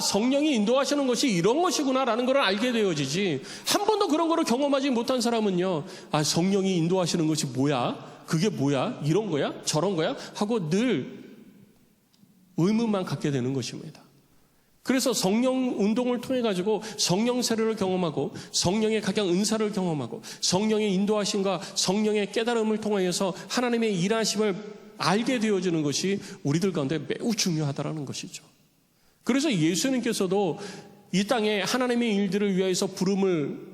성령이 인도하시는 것이 이런 것이구나라는 걸 알게 되어지지, 한 번도 그런 걸 경험하지 못한 사람은요, 성령이 인도하시는 것이 뭐야? 그게 뭐야? 이런 거야? 저런 거야? 하고 늘 의문만 갖게 되는 것입니다. 그래서 성령 운동을 통해 가지고 성령 세례를 경험하고 성령의 각양 은사를 경험하고 성령의 인도하심과 성령의 깨달음을 통하여서 하나님의 일하심을 알게 되어지는 것이 우리들 가운데 매우 중요하다는 것이죠. 그래서 예수님께서도 이 땅에 하나님의 일들을 위하여서 부름을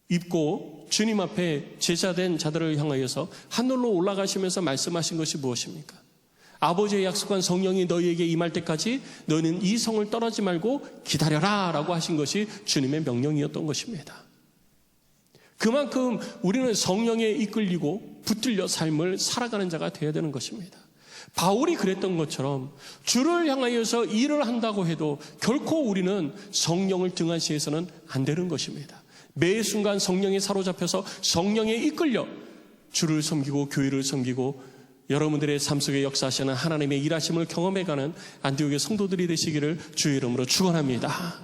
입고 주님 앞에 제자된 자들을 향하여서 하늘로 올라가시면서 말씀하신 것이 무엇입니까? 아버지의 약속한 성령이 너희에게 임할 때까지 너희는 이 성을 떠나지 말고 기다려라 라고 하신 것이 주님의 명령이었던 것입니다. 그만큼 우리는 성령에 이끌리고 붙들려 삶을 살아가는 자가 되어야 되는 것입니다. 바울이 그랬던 것처럼 주를 향하여서 일을 한다고 해도 결코 우리는 성령을 등한시해서는 안 되는 것입니다. 매 순간 성령에 사로잡혀서 성령에 이끌려 주를 섬기고 교회를 섬기고 여러분들의 삶 속에 역사하시는 하나님의 일하심을 경험해가는 안디옥의 성도들이 되시기를 주의 이름으로 축원합니다.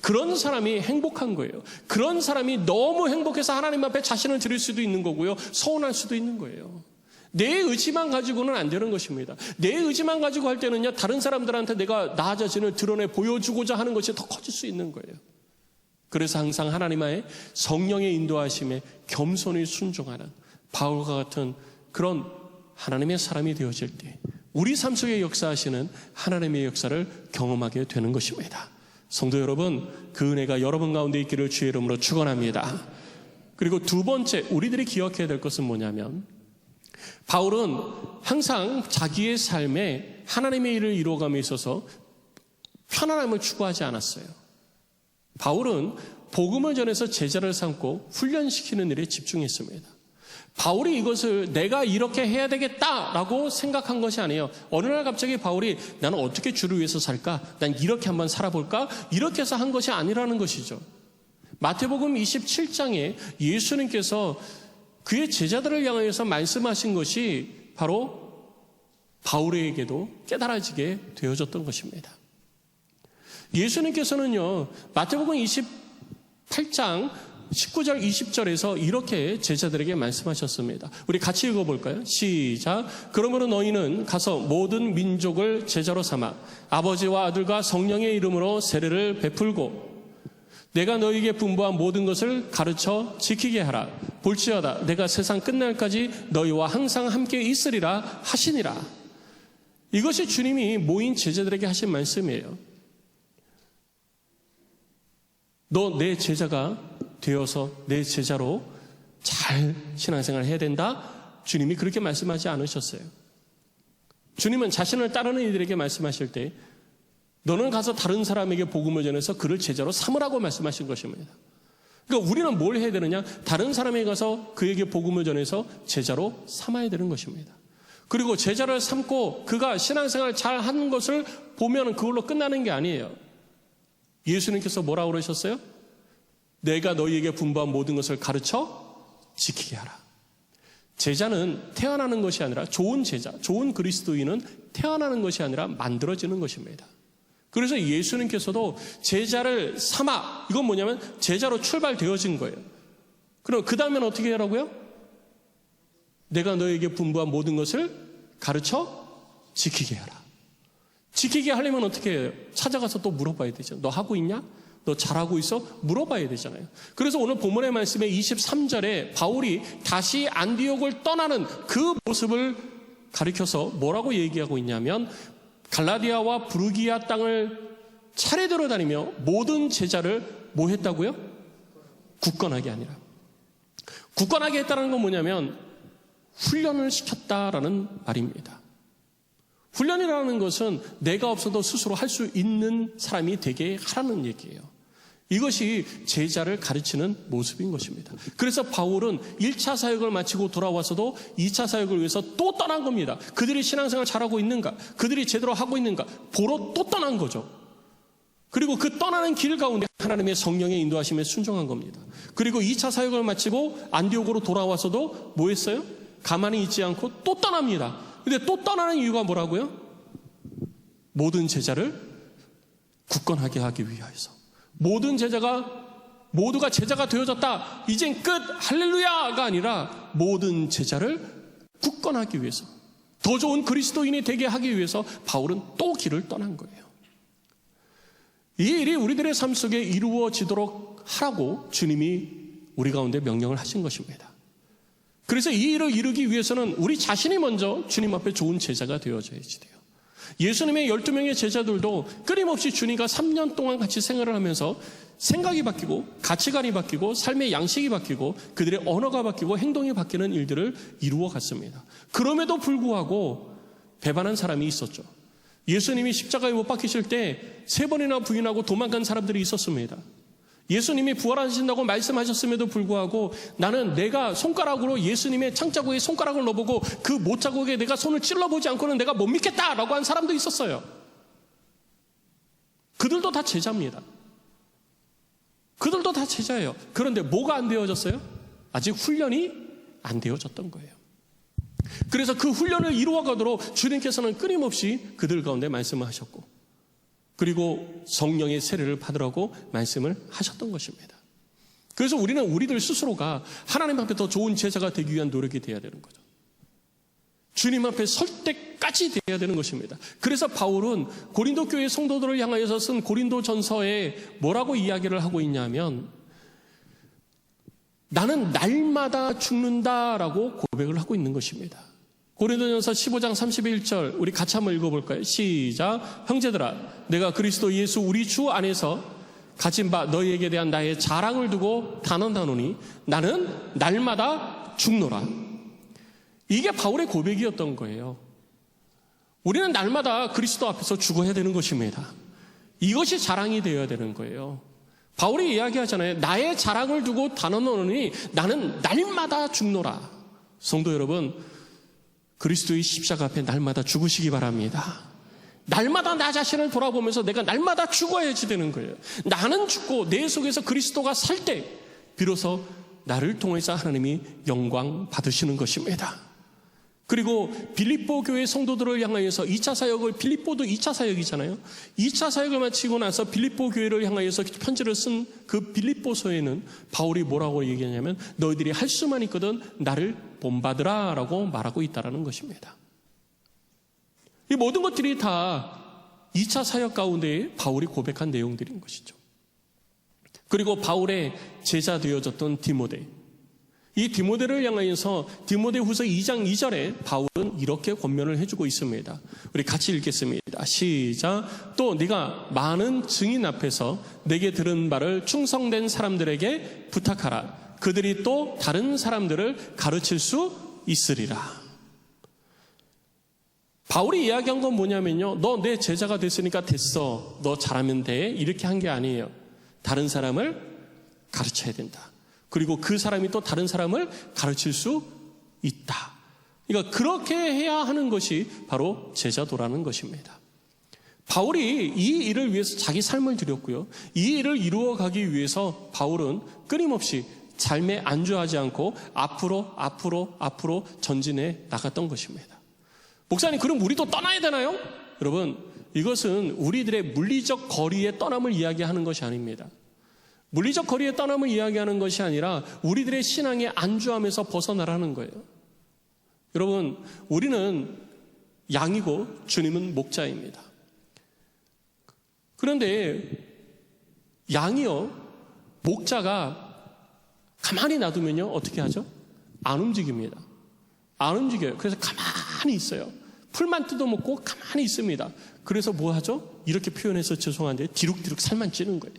그런 사람이 행복한 거예요. 그런 사람이 너무 행복해서 하나님 앞에 자신을 드릴 수도 있는 거고요, 서운할 수도 있는 거예요. 내 의지만 가지고는 안 되는 것입니다. 내 의지만 가지고 할 때는요, 다른 사람들한테 내가 나 자신을 드러내 보여주고자 하는 것이 더 커질 수 있는 거예요. 그래서 항상 하나님의 성령의 인도하심에 겸손히 순종하는 바울과 같은 그런 하나님의 사람이 되어질 때 우리 삶 속에 역사하시는 하나님의 역사를 경험하게 되는 것입니다. 성도 여러분, 그 은혜가 여러분 가운데 있기를 주의 이름으로 축원합니다. 그리고 두 번째 우리들이 기억해야 될 것은 뭐냐면, 바울은 항상 자기의 삶에 하나님의 일을 이루어감에 있어서 편안함을 추구하지 않았어요. 바울은 복음을 전해서 제자를 삼고 훈련시키는 일에 집중했습니다. 바울이 이것을 내가 이렇게 해야 되겠다라고 생각한 것이 아니에요. 어느 날 갑자기 바울이 나는 어떻게 주를 위해서 살까? 난 이렇게 한번 살아볼까? 이렇게 해서 한 것이 아니라는 것이죠. 마태복음 27장에 예수님께서 그의 제자들을 향하여서 말씀하신 것이 바로 바울에게도 깨달아지게 되어졌던 것입니다. 예수님께서는요, 마태복음 28장 19절 20절에서 이렇게 제자들에게 말씀하셨습니다. 우리 같이 읽어볼까요? 시작. 그러므로 너희는 가서 모든 민족을 제자로 삼아 아버지와 아들과 성령의 이름으로 세례를 베풀고 내가 너희에게 분부한 모든 것을 가르쳐 지키게 하라. 볼지어다 내가 세상 끝날까지 너희와 항상 함께 있으리라 하시니라. 이것이 주님이 모인 제자들에게 하신 말씀이에요. 너 내 제자가 되어서 내 제자로 잘 신앙생활을 해야 된다. 주님이 그렇게 말씀하지 않으셨어요. 주님은 자신을 따르는 이들에게 말씀하실 때 너는 가서 다른 사람에게 복음을 전해서 그를 제자로 삼으라고 말씀하신 것입니다. 그러니까 우리는 뭘 해야 되느냐? 다른 사람에게 가서 그에게 복음을 전해서 제자로 삼아야 되는 것입니다. 그리고 제자를 삼고 그가 신앙생활을 잘 하는 것을 보면 그걸로 끝나는 게 아니에요. 예수님께서 뭐라고 그러셨어요? 내가 너희에게 분부한 모든 것을 가르쳐 지키게 하라. 제자는 태어나는 것이 아니라 좋은 제자, 좋은 그리스도인은 태어나는 것이 아니라 만들어지는 것입니다. 그래서 예수님께서도 제자를 삼아, 이건 뭐냐면 제자로 출발되어진 거예요. 그럼 그 다음엔 어떻게 하라고요? 내가 너에게 분부한 모든 것을 가르쳐 지키게 하라. 지키게 하려면 어떻게 해요? 찾아가서 또 물어봐야 되죠. 너 하고 있냐? 너 잘하고 있어? 물어봐야 되잖아요. 그래서 오늘 본문의 말씀에 23절에 바울이 다시 안디옥을 떠나는 그 모습을 가리켜서 뭐라고 얘기하고 있냐면 갈라디아와 부르기아 땅을 차례대로 다니며 모든 제자를 뭐 했다고요? 굳건하게 아니라. 굳건하게 했다는 건 뭐냐면 훈련을 시켰다라는 말입니다. 훈련이라는 것은 내가 없어도 스스로 할 수 있는 사람이 되게 하라는 얘기예요. 이것이 제자를 가르치는 모습인 것입니다. 그래서 바울은 1차 사역을 마치고 돌아와서도 2차 사역을 위해서 또 떠난 겁니다. 그들이 신앙생활 잘하고 있는가? 그들이 제대로 하고 있는가? 보러 또 떠난 거죠. 그리고 그 떠나는 길 가운데 하나님의 성령의 인도하심에 순종한 겁니다. 그리고 2차 사역을 마치고 안디옥으로 돌아와서도 뭐 했어요? 가만히 있지 않고 또 떠납니다. 근데 또 떠나는 이유가 뭐라고요? 모든 제자를 굳건하게 하기 위하여서. 모든 제자가 모두가 제자가 되어졌다. 이젠 끝. 할렐루야가 아니라 모든 제자를 굳건하기 위해서, 더 좋은 그리스도인이 되게 하기 위해서 바울은 또 길을 떠난 거예요. 이 일이 우리들의 삶 속에 이루어지도록 하라고 주님이 우리 가운데 명령을 하신 것입니다. 그래서 이 일을 이루기 위해서는 우리 자신이 먼저 주님 앞에 좋은 제자가 되어져야지 돼요. 예수님의 12명의 제자들도 끊임없이 주님과 3년 동안 같이 생활을 하면서 생각이 바뀌고 가치관이 바뀌고 삶의 양식이 바뀌고 그들의 언어가 바뀌고 행동이 바뀌는 일들을 이루어 갔습니다. 그럼에도 불구하고 배반한 사람이 있었죠. 예수님이 십자가에 못 박히실 때 3번이나 부인하고 도망간 사람들이 있었습니다. 예수님이 부활하신다고 말씀하셨음에도 불구하고 나는 내가 손가락으로 예수님의 창자국에 손가락을 넣어보고 그 못자국에 내가 손을 찔러보지 않고는 내가 못 믿겠다라고 한 사람도 있었어요. 그들도 다 제자입니다. 그들도 다 제자예요. 그런데 뭐가 안 되어졌어요? 아직 훈련이 안 되어졌던 거예요. 그래서 그 훈련을 이루어가도록 주님께서는 끊임없이 그들 가운데 말씀을 하셨고, 그리고 성령의 세례를 받으라고 말씀을 하셨던 것입니다. 그래서 우리는 우리들 스스로가 하나님 앞에 더 좋은 제자가 되기 위한 노력이 돼야 되는 거죠. 주님 앞에 설 때까지 돼야 되는 것입니다. 그래서 바울은 고린도 교회 성도들을 향하여서 쓴 고린도 전서에 뭐라고 이야기를 하고 있냐면 나는 날마다 죽는다라고 고백을 하고 있는 것입니다. 고린도전서 15장 31절 우리 같이 한번 읽어볼까요? 시작. 형제들아 내가 그리스도 예수 우리 주 안에서 가진 바 너희에게 대한 나의 자랑을 두고 단언하노니 나는 날마다 죽노라. 이게 바울의 고백이었던 거예요. 우리는 날마다 그리스도 앞에서 죽어야 되는 것입니다. 이것이 자랑이 되어야 되는 거예요. 바울이 이야기하잖아요. 나의 자랑을 두고 단언하노니 나는 날마다 죽노라. 성도 여러분, 그리스도의 십자가 앞에 날마다 죽으시기 바랍니다. 날마다 나 자신을 돌아보면서 내가 날마다 죽어야지 되는 거예요. 나는 죽고 내 속에서 그리스도가 살 때 비로소 나를 통해서 하나님이 영광 받으시는 것입니다. 그리고 빌립보 교회 성도들을 향하여서 2차 사역을, 빌립보도 2차 사역이잖아요. 2차 사역을 마치고 나서 빌립보 교회를 향하여서 편지를 쓴 그 빌립보서에는 바울이 뭐라고 얘기하냐면 너희들이 할 수만 있거든 나를 본받으라 라고 말하고 있다는 것입니다. 이 모든 것들이 다 2차 사역 가운데 바울이 고백한 내용들인 것이죠. 그리고 바울의 제자 되어졌던 디모데, 이 디모데를 향하여서 디모데후서 2장 2절에 바울은 이렇게 권면을 해주고 있습니다. 우리 같이 읽겠습니다. 시작. 또 네가 많은 증인 앞에서 내게 들은 바를 충성된 사람들에게 부탁하라. 그들이 또 다른 사람들을 가르칠 수 있으리라. 바울이 이야기한 건 뭐냐면요, 너 내 제자가 됐으니까 됐어, 너 잘하면 돼, 이렇게 한 게 아니에요. 다른 사람을 가르쳐야 된다. 그리고 그 사람이 또 다른 사람을 가르칠 수 있다. 그러니까 그렇게 해야 하는 것이 바로 제자도라는 것입니다. 바울이 이 일을 위해서 자기 삶을 드렸고요, 이 일을 이루어가기 위해서 바울은 끊임없이 삶에 안주하지 않고 앞으로 전진해 나갔던 것입니다. 목사님, 그럼 우리도 떠나야 되나요? 여러분, 이것은 우리들의 물리적 거리의 떠남을 이야기하는 것이 아닙니다. 물리적 거리의 떠남을 이야기하는 것이 아니라 우리들의 신앙에 안주하면서 벗어나라는 거예요. 여러분, 우리는 양이고 주님은 목자입니다. 그런데 양이요, 목자가 가만히 놔두면요 어떻게 하죠? 안 움직입니다. 안 움직여요. 그래서 가만히 있어요. 풀만 뜯어먹고 가만히 있습니다. 그래서 뭐 하죠? 이렇게 표현해서 죄송한데 디룩디룩 살만 찌는 거예요.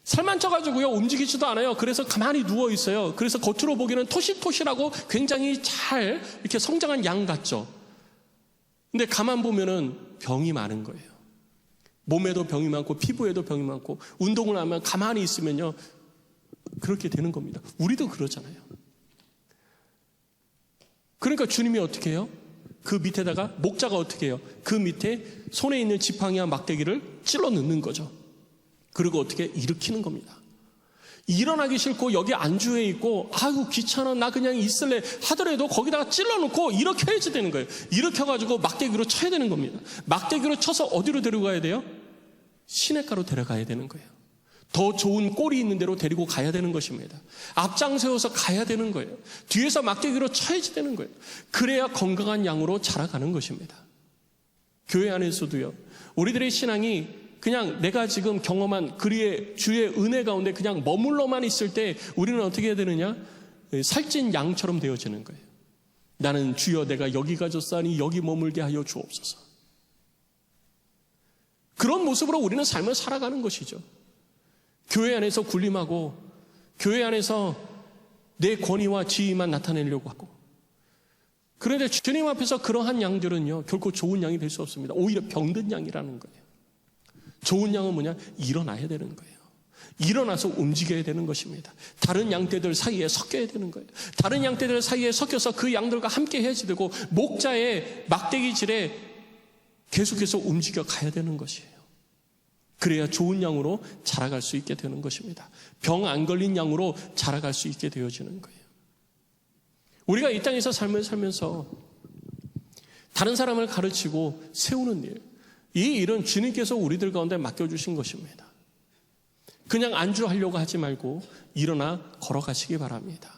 살만 쪄가지고요 움직이지도 않아요. 그래서 가만히 누워 있어요. 그래서 겉으로 보기에는 토실토실하고 굉장히 잘 이렇게 성장한 양 같죠. 근데 가만 보면은 병이 많은 거예요. 몸에도 병이 많고 피부에도 병이 많고, 운동을 하면 가만히 있으면요 그렇게 되는 겁니다. 우리도 그러잖아요. 그러니까 주님이 어떻게 해요? 그 밑에다가 목자가 어떻게 해요? 그 밑에 손에 있는 지팡이와 막대기를 찔러 넣는 거죠. 그리고 어떻게 일으키는 겁니다. 일어나기 싫고 여기 안주해 있고 아이고 귀찮아 나 그냥 있을래 하더라도 거기다가 찔러 놓고 일으켜야지 되는 거예요. 일으켜가지고 막대기로 쳐야 되는 겁니다. 막대기로 쳐서 어디로 데려가야 돼요? 시냇가로 데려가야 되는 거예요. 더 좋은 꼴이 있는 데로 데리고 가야 되는 것입니다. 앞장세워서 가야 되는 거예요. 뒤에서 막대기로 쳐야지 되는 거예요. 그래야 건강한 양으로 자라가는 것입니다. 교회 안에서도요, 우리들의 신앙이 그냥 내가 지금 경험한 그리의 주의 은혜 가운데 그냥 머물러만 있을 때 우리는 어떻게 해야 되느냐? 살찐 양처럼 되어지는 거예요. 나는 주여 내가 여기 가졌사니 여기 머물게 하여 주옵소서. 그런 모습으로 우리는 삶을 살아가는 것이죠. 교회 안에서 군림하고 교회 안에서 내 권위와 지위만 나타내려고 하고, 그런데 주님 앞에서 그러한 양들은요 결코 좋은 양이 될 수 없습니다. 오히려 병든 양이라는 거예요. 좋은 양은 뭐냐? 일어나야 되는 거예요. 일어나서 움직여야 되는 것입니다. 다른 양떼들 사이에 섞여야 되는 거예요. 다른 양떼들 사이에 섞여서 그 양들과 함께 해야지 되고, 목자의 막대기질에 계속해서 움직여 가야 되는 것이에요. 그래야 좋은 양으로 자라갈 수 있게 되는 것입니다. 병 안 걸린 양으로 자라갈 수 있게 되어지는 거예요. 우리가 이 땅에서 삶을 살면서 다른 사람을 가르치고 세우는 일, 이 일은 주님께서 우리들 가운데 맡겨주신 것입니다. 그냥 안주하려고 하지 말고 일어나 걸어가시기 바랍니다.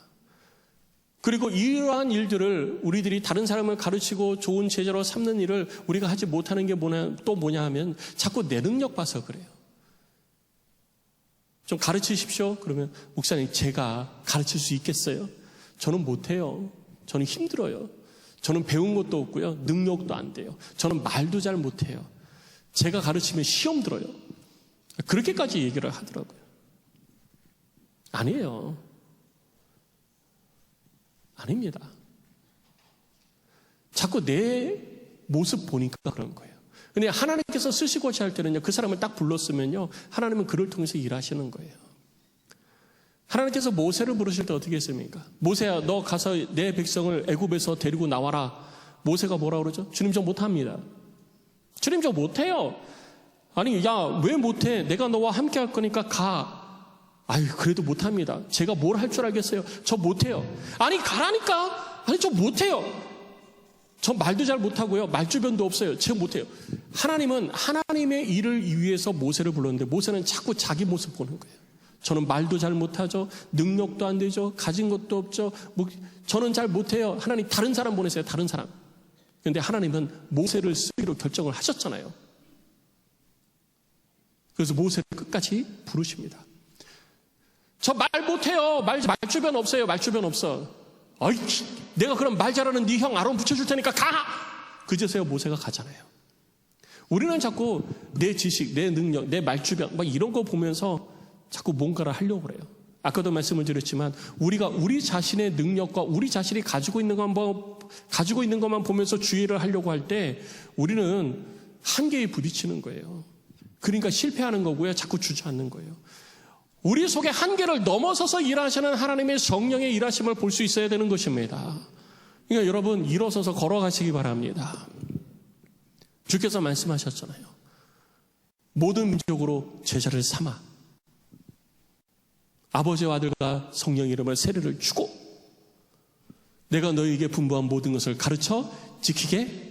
그리고 이러한 일들을 우리들이 다른 사람을 가르치고 좋은 제자로 삼는 일을 우리가 하지 못하는 게 뭐냐 하면 자꾸 내 능력 봐서 그래요. 좀 가르치십시오. 그러면 목사님 제가 가르칠 수 있겠어요? 저는 못해요. 저는 힘들어요. 저는 배운 것도 없고요. 능력도 안 돼요. 저는 말도 잘 못해요. 제가 가르치면 시험 들어요. 그렇게까지 얘기를 하더라고요. 아니에요. 아닙니다. 자꾸 내 모습 보니까 그런 거예요. 근데 하나님께서 쓰시고자 할 때는요, 그 사람을 딱 불렀으면요, 하나님은 그를 통해서 일하시는 거예요. 하나님께서 모세를 부르실 때 어떻게 했습니까? 모세야, 너 가서 내 백성을 애굽에서 데리고 나와라. 모세가 뭐라 그러죠? 주님 저 못합니다. 주님 저 못해요. 아니, 야, 왜 못해? 내가 너와 함께 할 거니까 가. 아유, 그래도 못합니다. 제가 뭘 할 줄 알겠어요? 저 못해요. 아니, 가라니까. 아니, 저 못해요. 저 말도 잘 못하고요. 말주변도 없어요. 제가 못해요. 하나님은 하나님의 일을 위해서 모세를 불렀는데 모세는 자꾸 자기 모습 보는 거예요. 저는 말도 잘 못하죠. 능력도 안 되죠. 가진 것도 없죠. 저는 잘 못해요. 하나님 다른 사람 보내세요. 다른 사람. 그런데 하나님은 모세를 쓰기로 결정을 하셨잖아요. 그래서 모세를 끝까지 부르십니다. 저 말 못해요. 말주변 없어요. 말주변 없어. 아이, 내가 그럼 말 잘하는 네 형 아론 붙여줄 테니까 가! 그제서야 모세가 가잖아요. 우리는 자꾸 내 지식, 내 능력, 내 말주변 막 이런 거 보면서 자꾸 뭔가를 하려고 그래요. 아까도 말씀을 드렸지만 우리가 우리 자신의 능력과 우리 자신이 가지고 있는 것만 보면서 주의를 하려고 할 때 우리는 한계에 부딪히는 거예요. 그러니까 실패하는 거고요. 자꾸 주저앉는 거예요. 우리 속에 한계를 넘어서서 일하시는 하나님의 성령의 일하심을 볼 수 있어야 되는 것입니다. 그러니까 여러분 일어서서 걸어가시기 바랍니다. 주께서 말씀하셨잖아요. 모든 민족으로 제자를 삼아 아버지와 아들과 성령의 이름을 세례를 주고 내가 너희에게 분부한 모든 것을 가르쳐 지키게